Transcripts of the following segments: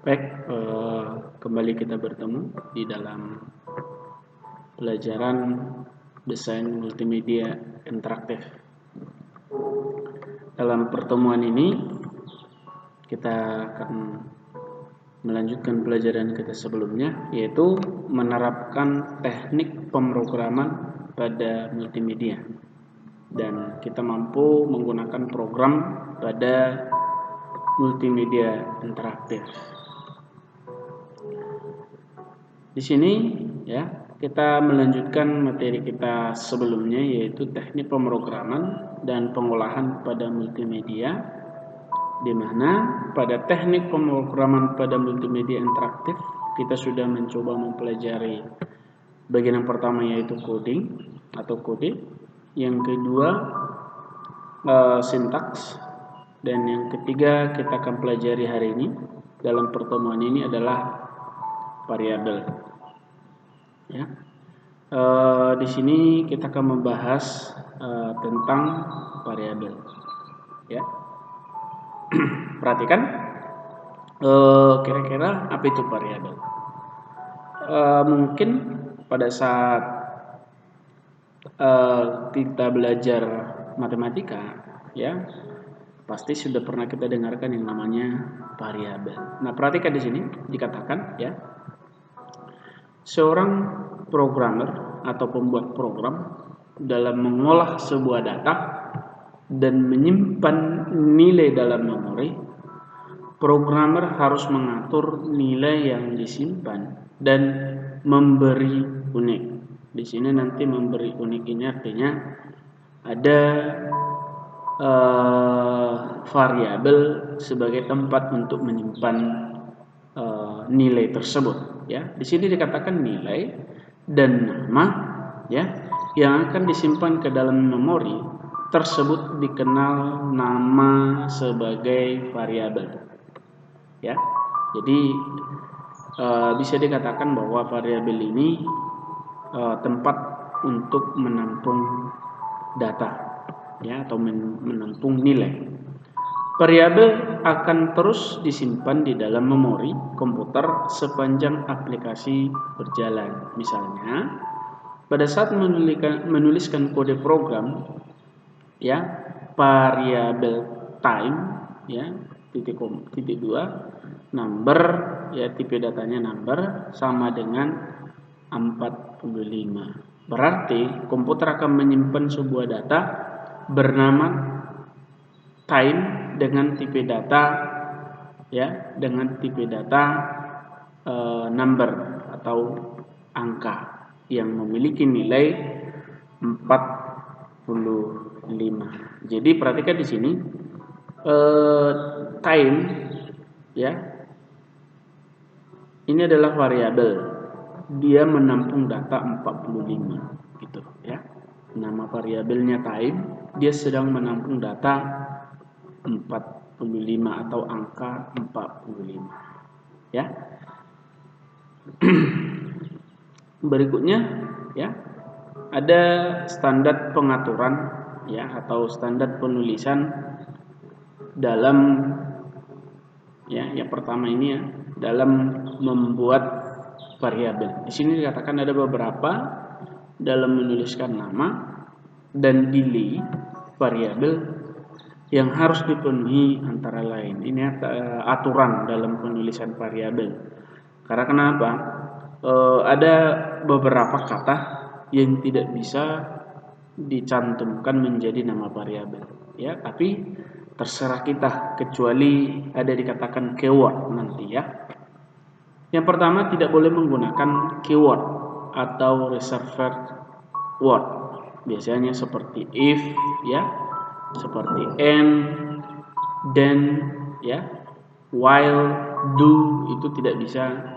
Baik, kembali kita bertemu di dalam pelajaran desain multimedia interaktif. Dalam pertemuan ini kita akan melanjutkan pelajaran kita sebelumnya, yaitu menerapkan teknik pemrograman pada multimedia, dan kita mampu menggunakan program pada multimedia interaktif. Di sini ya, kita melanjutkan materi kita sebelumnya, yaitu teknik pemrograman dan pengolahan pada multimedia, di mana pada teknik pemrograman pada multimedia interaktif kita sudah mencoba mempelajari bagian yang pertama, yaitu coding atau kode, yang kedua sintaks, dan yang ketiga kita akan pelajari hari ini dalam pertemuan ini adalah variabel. Ya, di sini kita akan membahas tentang variabel. Ya, perhatikan kira-kira apa itu variabel. Mungkin pada saat kita belajar matematika, ya, pasti sudah pernah kita dengarkan yang namanya variabel. Nah, perhatikan di sini dikatakan, ya, seorang programmer atau pembuat program dalam mengolah sebuah data dan menyimpan nilai dalam memori, programmer harus mengatur nilai yang disimpan dan memberi unik. Di sini nanti memberi unik ini artinya ada variabel sebagai tempat untuk menyimpan nilai tersebut. Ya, di sini dikatakan nilai dan nama, ya, yang akan disimpan ke dalam memori tersebut dikenal nama sebagai variabel. Ya, jadi bisa dikatakan bahwa variabel ini tempat untuk menampung data, ya, atau menampung nilai. Variabel akan terus disimpan di dalam memori komputer sepanjang aplikasi berjalan. Misalnya, pada saat menuliskan kode program, ya, variabel time, ya, titik 2 number, ya, tipe datanya number sama dengan 45. Berarti komputer akan menyimpan sebuah data bernama time dengan tipe data, ya, dengan tipe data number atau angka yang memiliki nilai 45. Jadi perhatikan di sini time, ya, ini adalah variabel, dia menampung data 45 gitu, ya. Nama variabelnya time, dia sedang menampung data 45 atau angka 45, ya. Berikutnya, ya, ada standar pengaturan, ya, atau standar penulisan dalam, ya, yang pertama ini, ya, dalam membuat variabel. Di sini dikatakan ada beberapa dalam menuliskan nama dan nilai variabel yang harus dipenuhi antara lain. Ini aturan dalam penulisan variabel. Karena kenapa? Ada beberapa kata yang tidak bisa dicantumkan menjadi nama variabel, ya, tapi terserah kita, kecuali ada dikatakan keyword nanti, ya. Yang pertama, tidak boleh menggunakan keyword atau reserved word. Biasanya seperti if, ya, seperti and, then, ya, while, do, itu tidak bisa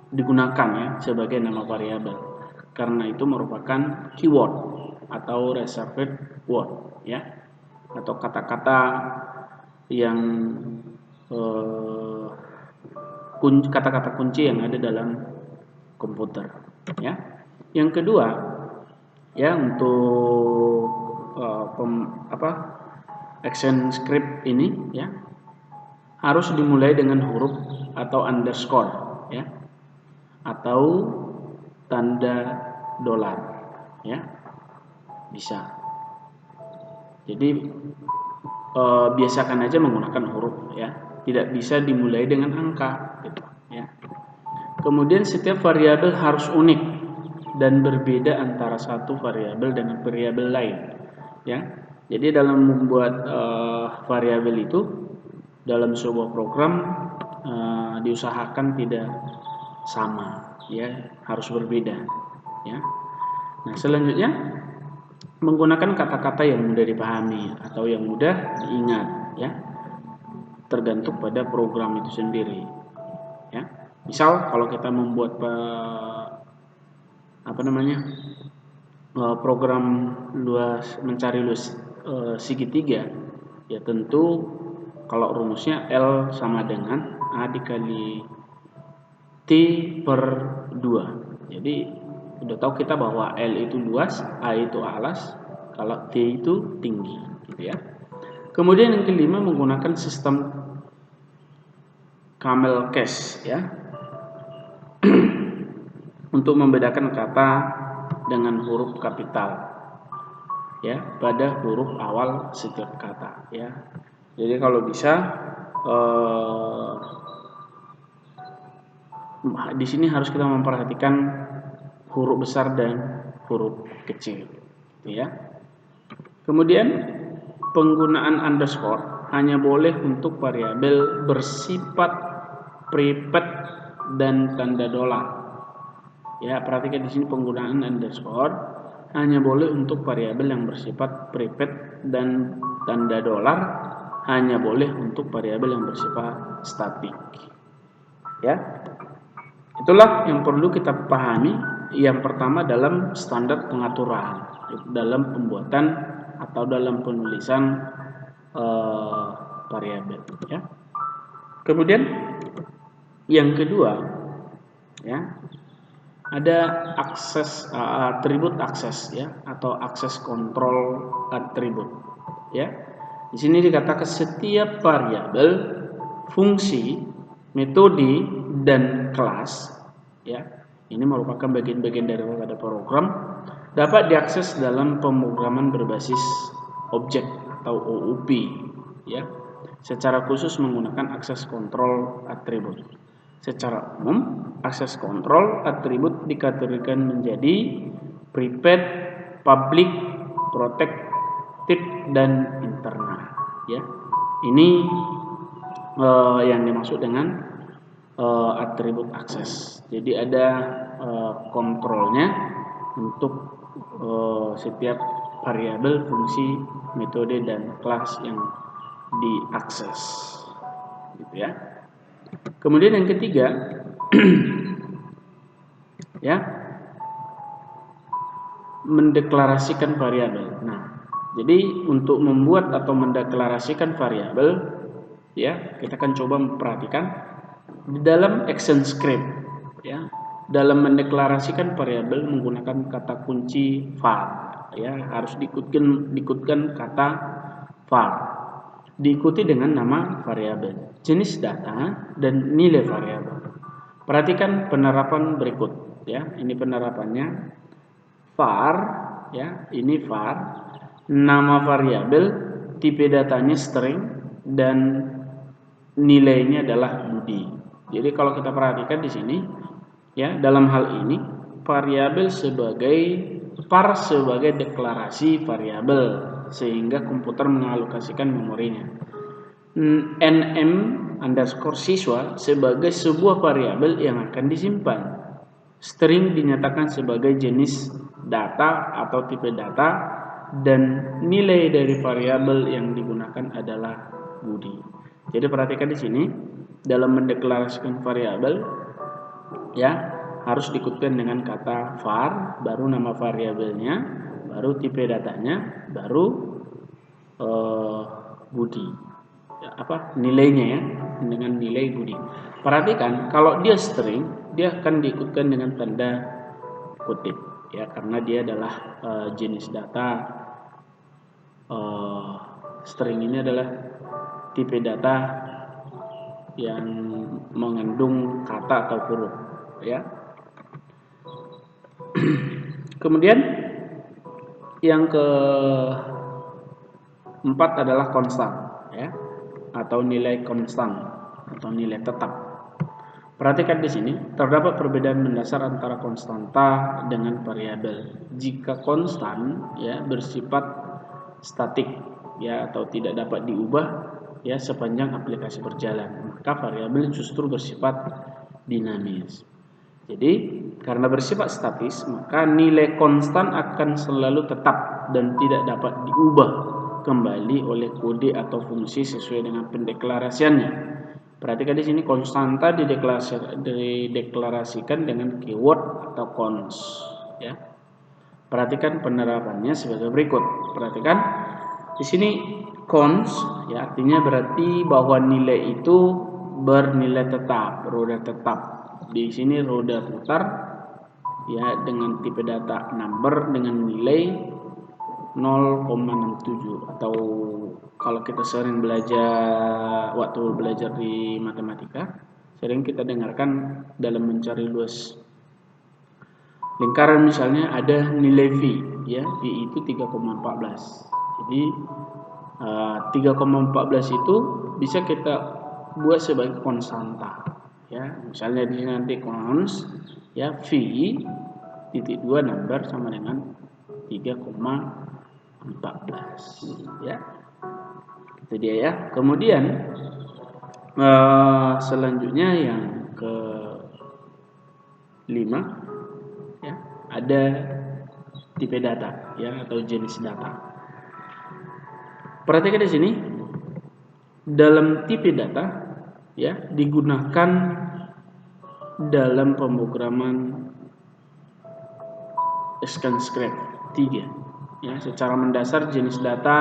digunakan, ya, sebagai nama variabel, karena itu merupakan keyword atau reserved word, ya, atau kata-kata yang kata-kata kunci yang ada dalam komputer, ya. Yang kedua, ya, untuk action script ini, ya, harus dimulai dengan huruf atau underscore, ya, atau tanda dolar, ya, bisa. Jadi biasakan aja menggunakan huruf, ya, tidak bisa dimulai dengan angka, gitu, ya. Kemudian setiap variabel harus unik dan berbeda antara satu variabel dengan variabel lain, ya. Jadi dalam membuat variabel itu dalam sebuah program diusahakan tidak sama, ya, harus berbeda, ya. Nah, selanjutnya menggunakan kata-kata yang mudah dipahami atau yang mudah diingat, ya, tergantung pada program itu sendiri, ya. Misal kalau kita membuat program mencari luas segitiga, ya tentu kalau rumusnya L sama dengan A dikali T per 2. Jadi udah tahu kita bahwa L itu luas, A itu alas, kalau T itu tinggi, gitu ya. Kemudian yang kelima menggunakan sistem camel case, ya, untuk membedakan kata dengan huruf kapital, ya, pada huruf awal setiap kata, ya. Jadi kalau bisa di sini harus kita memperhatikan huruf besar dan huruf kecil, ya. Kemudian penggunaan underscore hanya boleh untuk variabel bersifat private dan tanda dolar. Ya, perhatikan di sini penggunaan underscore hanya boleh untuk variabel yang bersifat private dan tanda dolar hanya boleh untuk variabel yang bersifat statik. Ya. Itulah yang perlu kita pahami. Yang pertama dalam standar pengaturan dalam pembuatan atau dalam penulisan variabel, ya. Kemudian yang kedua, ya, ada akses atribut akses, ya, atau akses kontrol atribut, ya. Di sini dikatakan setiap variabel, fungsi, metode dan kelas, ya, ini merupakan bagian-bagian daripada program dapat diakses dalam pemrograman berbasis objek atau OOP, ya, secara khusus menggunakan akses kontrol atribut. Secara umum, akses kontrol atribut dikategorikan menjadi private, public, protected, dan internal, ya. Ini yang dimaksud dengan atribut akses. Jadi ada kontrolnya untuk setiap variabel, fungsi, metode, dan kelas yang diakses, gitu ya. Kemudian yang ketiga, ya, mendeklarasikan variabel. Nah, jadi untuk membuat atau mendeklarasikan variabel, ya, kita akan coba memperhatikan di dalam action script, ya, dalam mendeklarasikan variabel menggunakan kata kunci var, ya, harus diikutkan kata var, diikuti dengan nama variabel, jenis data, dan nilai variabel. Perhatikan penerapan berikut, ya. Ini penerapannya. Var, ya, ini var, nama variabel, tipe datanya string, dan nilainya adalah Budi. Jadi kalau kita perhatikan di sini, ya, dalam hal ini variabel var sebagai deklarasi variabel sehingga komputer mengalokasikan memorinya. nm underscore siswa sebagai sebuah variabel yang akan disimpan. String dinyatakan sebagai jenis data atau tipe data dan nilai dari variabel yang digunakan adalah Budi. Jadi perhatikan di sini dalam mendeklarasikan variabel, ya, harus diikutkan dengan kata var, baru nama variabelnya, baru tipe datanya, baru Budi, ya, nilainya, ya, dengan nilai Budi. Perhatikan kalau dia string, dia akan diikutkan dengan tanda kutip, ya, karena dia adalah jenis data. String ini adalah tipe data yang mengandung kata atau huruf, ya. Kemudian yang keempat adalah konstan, ya, atau nilai konstan atau nilai tetap. Perhatikan di sini, terdapat perbedaan mendasar antara konstanta dengan variabel. Jika konstan, ya, bersifat statik, ya, atau tidak dapat diubah, ya, sepanjang aplikasi berjalan, maka variabel justru bersifat dinamis. Jadi, karena bersifat statis, maka nilai konstan akan selalu tetap dan tidak dapat diubah kembali oleh kode atau fungsi sesuai dengan pendeklarasiannya. Perhatikan di sini, konstanta dideklarasikan dengan keyword atau cons, ya. Perhatikan penerapannya sebagai berikut. Perhatikan di sini cons, ya, artinya berarti bahwa nilai itu bernilai tetap, roda tetap. Di sini roda putar, ya, dengan tipe data number dengan nilai 0,67, atau kalau kita sering waktu belajar di matematika, sering kita dengarkan dalam mencari luas lingkaran misalnya ada nilai V, ya, V itu 3,14. Jadi 3,14 itu bisa kita buat sebagai konstanta, ya. Misalnya di sini nanti cons, ya, V titik 2 number sama dengan 3,14, ya. Itu dia, ya. Kemudian selanjutnya yang ke-5, ya, ada tipe data, ya, atau jenis data. Perhatikan di sini, dalam tipe data, ya, digunakan dalam pemrograman ActionScript 3, ya. Secara mendasar jenis data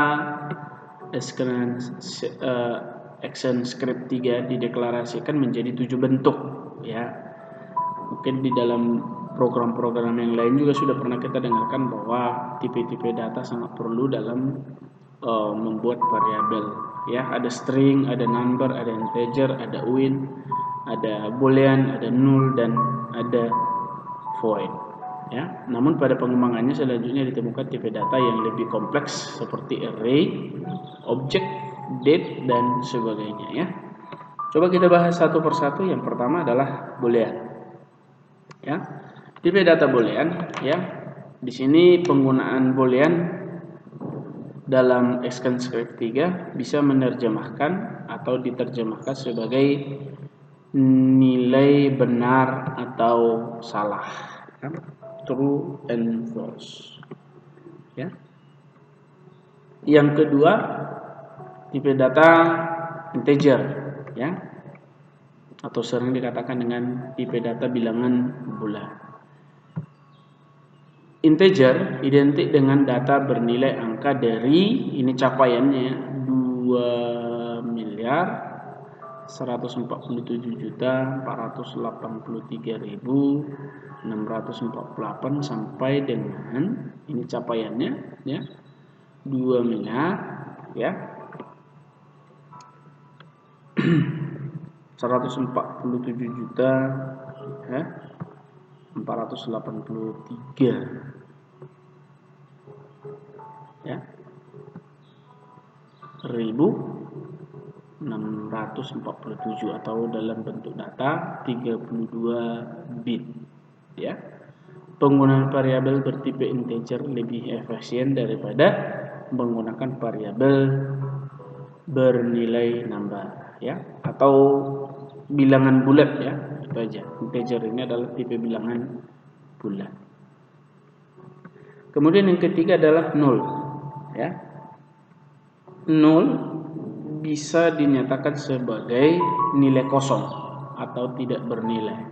ActionScript 3 dideklarasikan menjadi 7 bentuk, ya. Mungkin di dalam program-program yang lain juga sudah pernah kita dengarkan bahwa tipe-tipe data sangat perlu dalam membuat variabel, ya. Ada string, ada number, ada integer, ada int, ada boolean, ada null, dan ada void, ya. Namun pada pengembangannya selanjutnya ditemukan tipe data yang lebih kompleks seperti array, object, date, dan sebagainya, ya. Coba kita bahas satu persatu. Yang pertama adalah boolean, ya. Tipe data boolean, ya. Di sini penggunaan boolean dalam ActionScript 3 bisa menerjemahkan atau diterjemahkan sebagai nilai benar atau salah, ya. True and false, ya. Yang kedua, tipe data integer, ya, atau sering dikatakan dengan tipe data bilangan bulat. Integer identik dengan data bernilai angka dari, ini capaiannya, 2.147.483.648 sampai dengan, ini capaiannya, ya, 2 miliar, ya, 147 juta, ya, 483, ya, 1.647, atau dalam bentuk data 32 bit, ya. Penggunaan variabel bertipe integer lebih efisien daripada menggunakan variabel bernilai number, ya, atau bilangan bulat, ya. Itu aja. Integer ini adalah tipe bilangan bulat. Kemudian yang ketiga adalah null, ya. Null bisa dinyatakan sebagai nilai kosong atau tidak bernilai,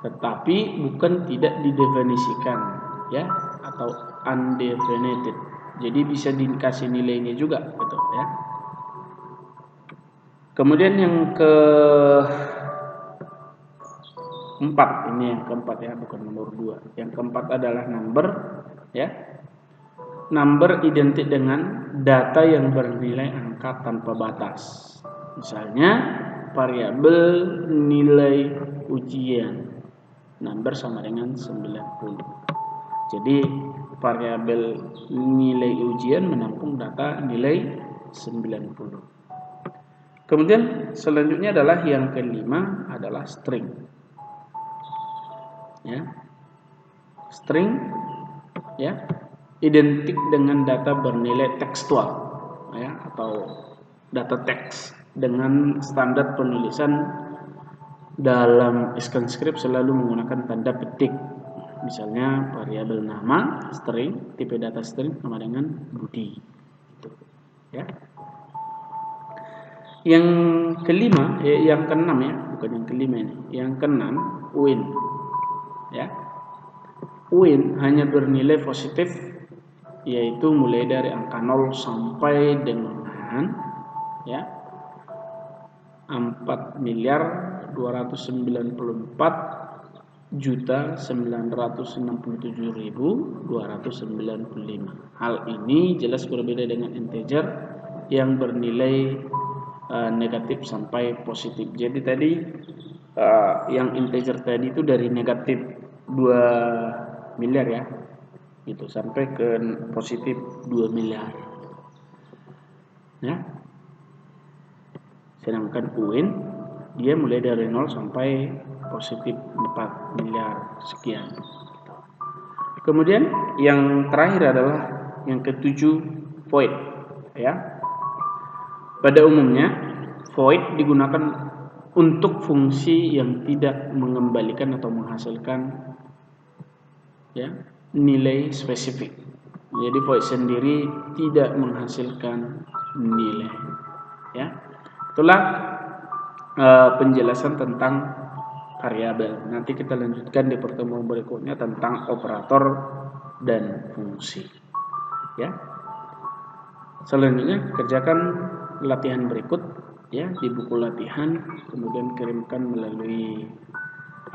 tetapi bukan tidak didefinisikan, ya, atau undefined. Jadi bisa dikasih nilainya juga, gitu, ya. Kemudian yang keempat, ini yang keempat, ya, bukan nomor 2. Yang keempat adalah number, ya. Number identik dengan data yang bernilai angka tanpa batas. Misalnya variabel nilai ujian. Number sama dengan 90. Jadi variabel nilai ujian menampung data nilai 90. Kemudian selanjutnya adalah yang kelima adalah string. Ya. String ya identik dengan data bernilai tekstual ya atau data teks dengan standar penulisan dalam script selalu menggunakan tanda petik. Misalnya variabel nama string, tipe data string sama dengan Budi. Gitu. Ya. Yang kelima, yang keenam ya, bukan yang kelima ini. Yang keenam, win. Ya. Win hanya bernilai positif, yaitu mulai dari angka 0 sampai dengan ya 4.294.967.295. Hal ini jelas berbeda dengan integer yang bernilai negatif sampai positif. Jadi tadi yang integer tadi itu dari negatif 2 miliar ya, gitu sampai ke positif 2 miliar. Ya. Sedangkan UIN dia mulai dari 0 sampai positif 4 miliar sekian. Kemudian yang terakhir adalah yang ketujuh, void ya. Pada umumnya void digunakan untuk fungsi yang tidak mengembalikan atau menghasilkan ya nilai spesifik. Jadi void sendiri tidak menghasilkan nilai ya. Itulah penjelasan tentang variabel. Nanti kita lanjutkan di pertemuan berikutnya tentang operator dan fungsi. Ya. Selanjutnya kerjakan latihan berikut ya di buku latihan, kemudian kirimkan melalui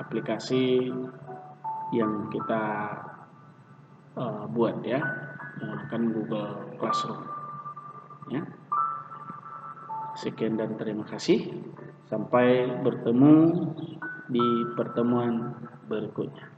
aplikasi yang kita buat ya menggunakan Google Classroom. Ya. Sekian dan terima kasih. Sampai bertemu di pertemuan berikutnya.